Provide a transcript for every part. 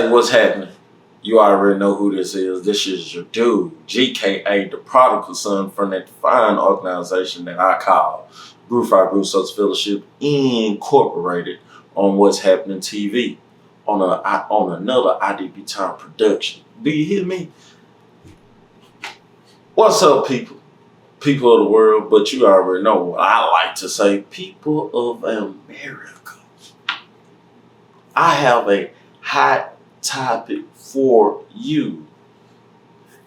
Hey, what's happening? You already know who this is. This is your dude, GKA, the prodigal son from that fine organization that I call Group Social Fellowship Incorporated on What's Happening TV on another IDB Time production. Do you hear me? What's up, people? People of the world, but you already know what I like to say. People of America. I have a hot topic for you.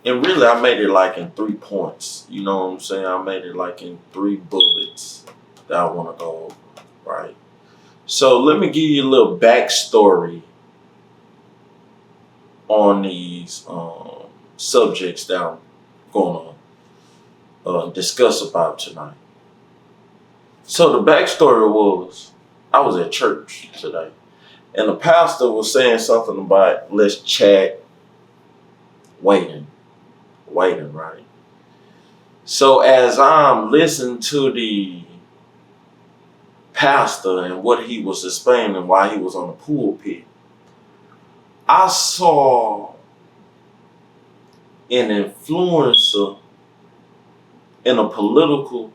And really, I made it like in 3 points. You know what I'm saying? I made it like in 3 bullets that I want to go over, right? So let me give you a little backstory on these subjects that I'm going to discuss about tonight. So the backstory was, I was at church today. And the pastor was saying something about let's chat, waiting, right? So as I'm listening to the pastor and what he was explaining while he was on the pulpit, I saw an influencer in a political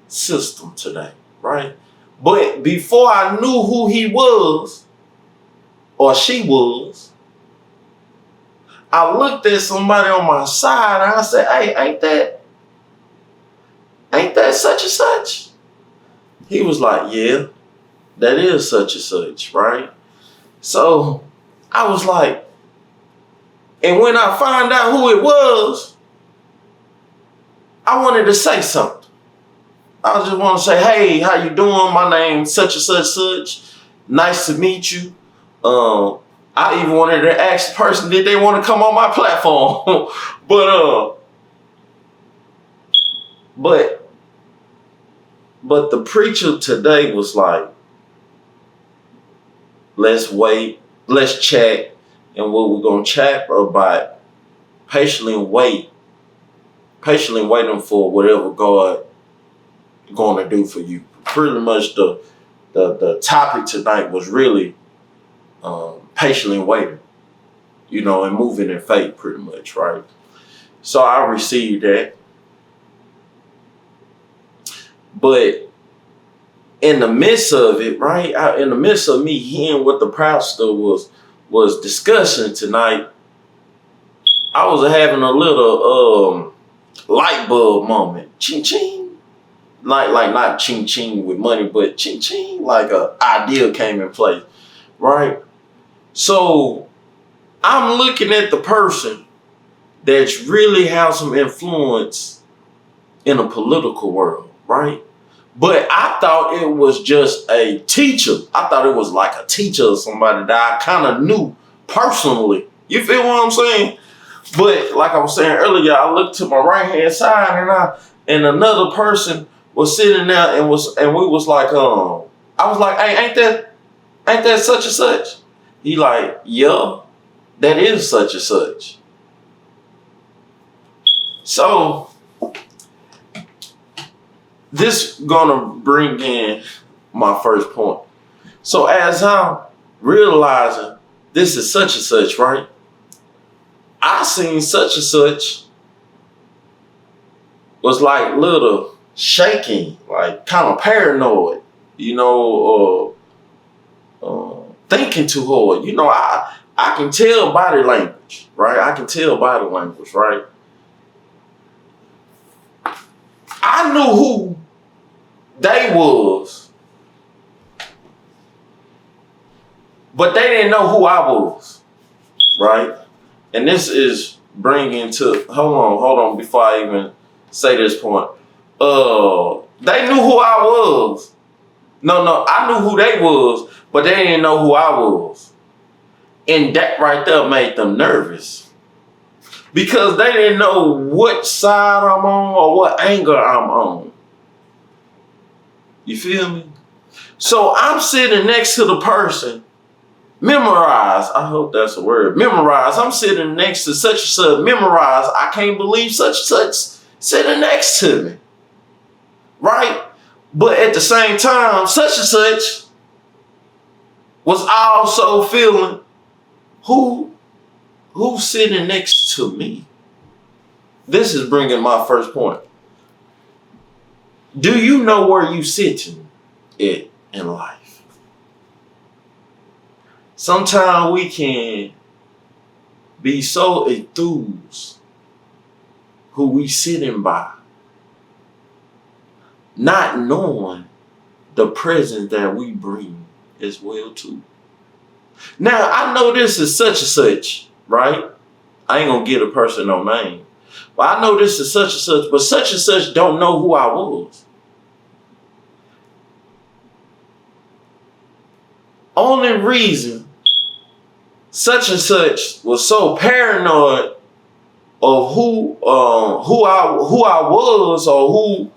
system today, right? But before I knew who he was, or she was, I looked at somebody on my side and I said, hey, ain't that such and such? He was like, yeah, that is such and such, right? So I was like, and when I found out who it was, I wanted to say something. I just want to say, hey, how you doing? My name's such and such. Nice to meet you. I even wanted to ask the person, did they want to come on my platform? but the preacher today was like, let's wait, let's chat, and what we're gonna chat about, patiently waiting for whatever God gonna do for you. Pretty much the topic tonight was really patiently waiting, and moving in faith, pretty much, right? So I received that. But in the midst of it, right, in the midst of me hearing what the pastor was discussing tonight, I was having a little light bulb moment. Ching ching. Like not ching ching with money, but ching ching, like a idea came in place, right? So I'm looking at the person that's really has some influence in a political world, right? But I thought it was just a teacher. I thought it was like a teacher or somebody that I kind of knew personally. You feel what I'm saying? But like I was saying earlier, I looked to my right hand side and another person was sitting there and we was like, I was like, hey, ain't that such and such? He like, yeah, that is such and such. So this gonna bring in my first point. So as I'm realizing this is such and such, right? I seen such and such was like little shaking, like kind of paranoid, thinking too hard. I can tell body language, right? I knew who they was, but they didn't know who I was, right? And this is bringing to, hold on, before I even say this point. They knew who I was. No, I knew who they was, but they didn't know who I was. And that right there made them nervous. Because they didn't know what side I'm on or what angle I'm on. You feel me? So I'm sitting next to the person, memorize. I hope that's a word. Memorize. I'm sitting next to such and such. Memorize. I can't believe such and such sitting next to me. Right? But at the same time, such and such was also feeling Who who's sitting next to me? This is bringing my first point. Do you know where you sitting at in life? Sometimes we can be so enthused who we sitting by, not knowing the presence that we bring as well too. Now I know this is such and such, right? I ain't gonna give a person no name, but I know this is such and such, but such and such don't know who I was. Only reason such and such was so paranoid of who I was, or who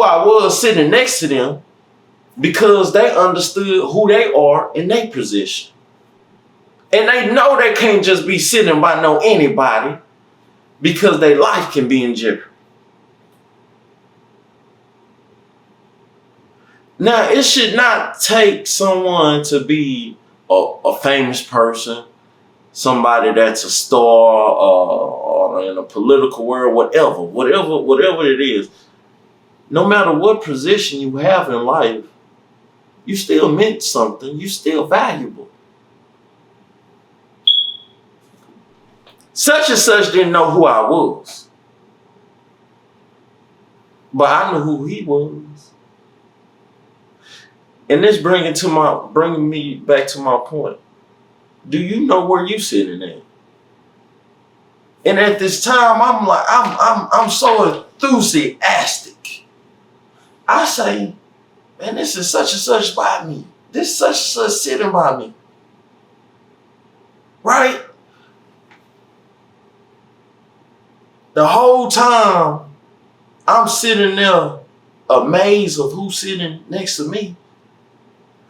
I was sitting next to them, because they understood who they are in their position. And they know they can't just be sitting by no anybody, because their life can be in jeopardy. Now, it should not take someone to be a famous person, somebody that's a star, or in a political world, whatever it is. No matter what position you have in life, you still meant something. You still valuable. Such and such didn't know who I was, but I knew who he was. And this bringing me back to my point. Do you know where you sitting at? And at this time, I'm so enthusiastic. I say, man, this is such and such by me. This such and such sitting by me. Right? The whole time I'm sitting there amazed of who's sitting next to me.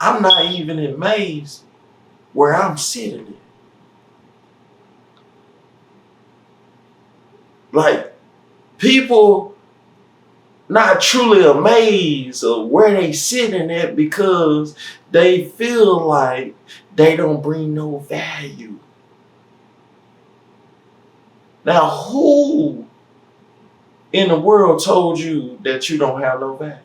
I'm not even amazed where I'm sitting at. Like, people not truly amazed of where they sitting at because they feel like they don't bring no value. Now, who in the world told you that you don't have no value?